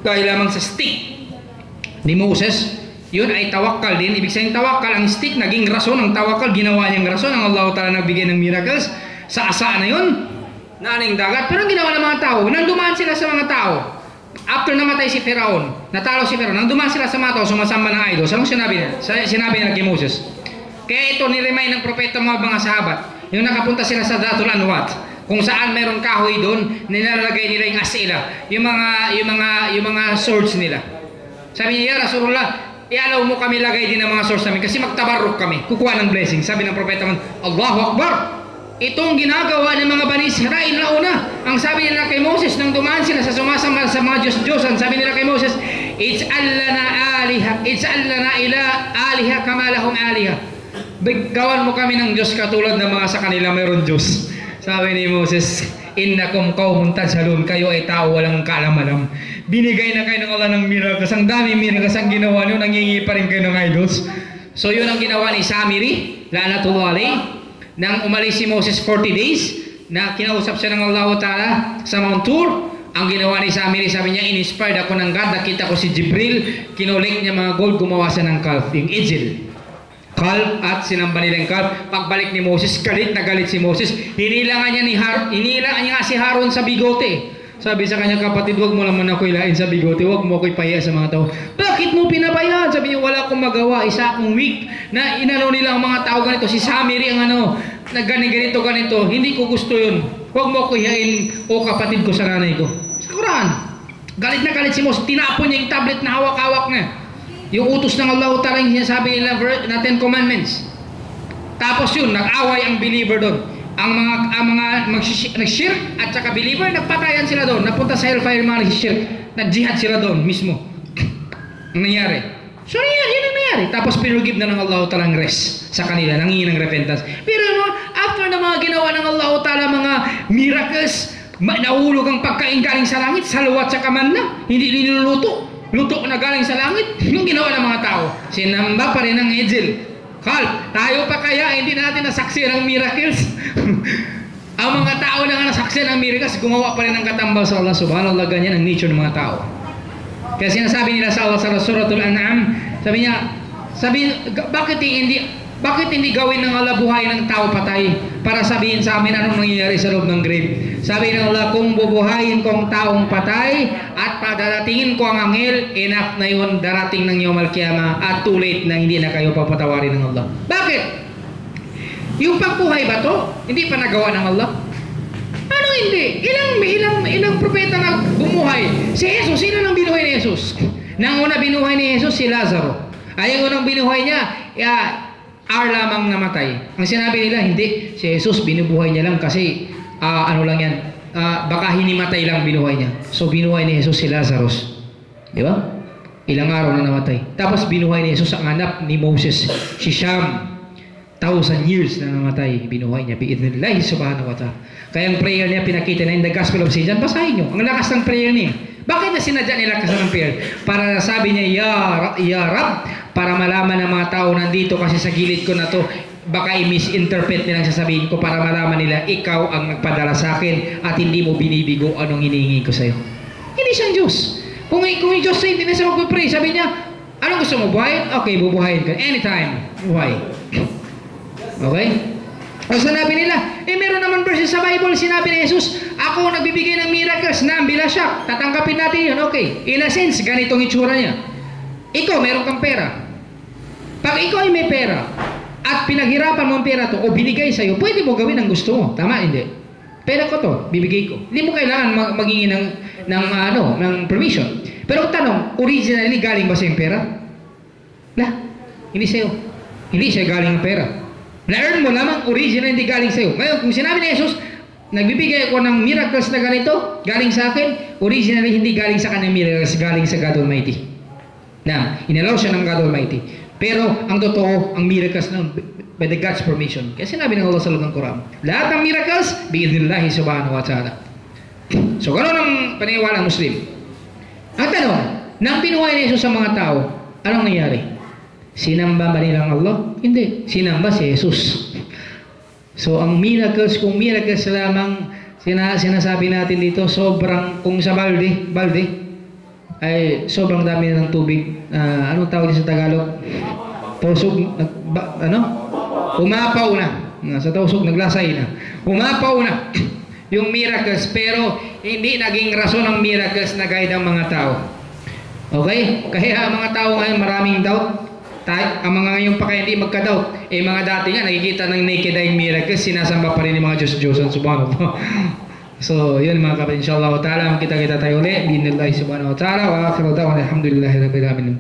dahil lamang sa stick ni Moses, yun ay tawakal din. Ibig sabihin tawakal, ang stick naging rason, ang tawakal ginawa niyang rason, ang Allah Ta'ala nagbigay ng miracles sa asa na yun, naning dagat. Pero ang ginawa ng mga tao, nang dumaan sila sa mga tao, after namatay si Firaun, natalo si Firaun, nang dumaan sila sa mga tao, sumasamba ng idol, anong sinabi nila? Sinabi nila kay Moses. Kaya ito niremind ng propeta mga sahabat, yung nakapunta sila sa Dhatul Anwat, kung saan mayroong kahoy doon, nilalagay nila yung asila, yung mga swords nila. Sabi niya, ya Rasulullah, ialaw mo kami lagay din ng mga swords namin kasi magtabarruk kami, kukuha ng blessing. Sabi ng propeta man, Allahu Akbar! Itong ginagawa ng mga Bani Israel na una. Ang sabi nila kay Moses, nang dumaan sila sa sumasamba sa mga Diyos-Diyosan, sabi nila kay Moses, Ij'al lana ila aliha kama lahum aliha. Gawan mo kami ng Diyos katulad ng mga sa kanila mayroon Diyos. Sabi ni Moses, innakum qaumun tajhalun, kayo ay tao walang kaalam-alam. Binigay na kayo ng Allah ng miracles. Ang dami miracles ang ginawa nyo, nangingi pa rin kayo ng idols. So yun ang ginawa ni Samiri, la'natullah alayh, nang umalis si Moses 40 days, na kinausap siya ng Allah Ta'ala sa Mount Tur. Ang ginawa ni Samiri, sabi niya, in-inspired ako ng God, nakita ko si Jibril, kinulik niya mga gold, gumawa siya ng calf, yung Ijil. Calf, at sinamba nila yung calf. Pagbalik ni Moses, galit na galit si Moses. Hinilangan niya si Haron sa bigote. Sabi sa kanya, kapatid, wag mo naman ako ilain sa bigote, wag mo ako ipahiya sa mga tao. Bakit mo pinabayaan? Sabi niya, wala akong magawa, isa akong weak, na inano nila ang mga tao ganito. Si Samiri ang na ganito, hindi ko gusto yun. Wag mo ako ihain, o kapatid ko sa nanay ko. Sa Quran, galit na galit si Moses, tinapon niya yung tablet na hawak-hawak niya. Yung utos ng Allah Ta'ala, yung sinasabi nila na 10 Commandments. Tapos yun, nag-away ang believer doon. Ang mga nag-shirk at saka believer, nagpatayan sila doon. Napunta sa hellfire mga nag-shirk. Nag-jihad sila doon mismo. Ang nangyari. So yan ang nangyari. Tapos pinugib na ng Allah Ta'ala ang rest sa kanila, nangingi ng repentance. Pero after na mga ginawa ng Allah Ta'ala, mga miracles, nahulog ang pagkain galing sa langit, salawat sa manna, hindi niluluto. Luto na galing sa langit, yung ginawa ng mga tao. Sinamba pa rin ang Ijil. Kal, tayo pa kaya hindi natin nasaksi ng miracles? Ang mga tao na nasaksi ng miracles, gumawa pa rin ng katambal sa Allah Subhanallah. Ganyan ang nature ng mga tao. Kaya sinasabi nila sa Allah sa Suratul An'am, bakit hindi gawin ng Allah buhay ng tao patay para sabihin sa amin anong nangyayari sa loob ng grave? Sabi ng Allah, kung bubuhayin ko ang taong patay at padaratingin ko ang anghel, enough na yun, darating ng Yawm al-Qiyamah at too late na hindi na kayo papatawarin ng Allah. Bakit? Yung pagbuhay ba to? Hindi pa nagawa ng Allah? Ano hindi? Ilang propeta na bumuhay? Si Jesus, sino nang binuhay ni Jesus? Nang una binuhay ni Jesus, si Lazaro. Ay, ang unang binuhay niya, lamang namatay. Ang sinabi nila, hindi. Si Jesus, binubuhay niya lang kasi baka hinimatay lang binuhay niya. So binuhay ni Jesus si Lazarus. Di ba? Ilang araw na namatay. Tapos binuhay ni Jesus ang anak ni Moses, si Sham. 1,000 years na namatay, binuhay niya. Bi'idhnillahi subhanahu wa ta'ala. Kaya ang prayer niya pinakita na in the Gospel of St. John. Basahin niyo. Ang lakas ng prayer niya. Bakit na sinadya nila kasi ng prayer? Para sabi niya, Ya Rab, para malaman ng mga tao nandito kasi sa gilid ko na to, baka i-misinterpret nilang sasabihin ko para malaman nila, ikaw ang nagpadala sa akin at hindi mo binibigo anong hinihingi ko sa'yo. Hindi siyang Diyos. Kung yung Diyos sa'yo, hindi na siya magpapray. Sabi niya, anong gusto mo, buhayin? Okay, bubuhayin ka. Anytime, buhay. Okay? O sinabi nila, meron naman verses sa Bible, sinabi ni Jesus, ako nagbibigay ng miracles na bila siya, tatanggapin natin yun. Okay, in a sense, ganitong itsura niya. Ikaw, meron kang pera. Pag ikaw ay may pera, at pinaghirapan mo ang pera to, o binigay sa'yo, pwede mo gawin ang gusto mo. Tama, hindi. Pera ko to, bibigay ko. Hindi mo kailangan maghingi ng permission. Pero ang tanong, originally galing ba sa'yo yung pera? Hindi sa'yo. Hindi siya galing ang pera. Na-earn mo lamang, original hindi galing sa'yo. Ngayon, kung sinabi ni Jesus, nagbibigay ako ng miracles na ganito, galing sa akin, originally hindi galing sa kanyang miracles, galing sa God Almighty. Na, inalaw siya ng God Almighty. Pero, ang totoo, ang miracles na by the God's permission. Kaya sinabi ng Allah sa loob ng Quran, lahat ng miracles, bi'idhnillahi subhanahu wa ta'ala. So, ganoon ang paniniwala ng Muslim. Ang tanong, nang pinuhay ni Jesus sa mga tao, anong nangyari? Sinamba ba nilang Allah? Hindi. Sinamba si Jesus. So, ang miracles, kung miracles lamang sinasabi natin dito, sobrang, kung sa balde, ay sobrang dami na ng tubig. Anong tawag din sa Tagalog? Tausog, umapaw na. Sa tausog, naglasay na. Umapaw na yung miracles, pero hindi naging rason ng miracles na guide ang mga tao. Okay? Kaya ang mga tao ngayon maraming doubt. Ang mga ngayon pa kaya hindi magka-doubt. Mga dati nga, nakikita ng naked eye miracles, sinasamba pa rin yung mga Diyos-Diyosan, subhanahu. So, yun mga kapatid, inshallah ta'ala, makita-kita tayo ulit. Binillahi subhanahu wa ta'ala, wa akhiru da'wana, alhamdulillahi rabbil alamin.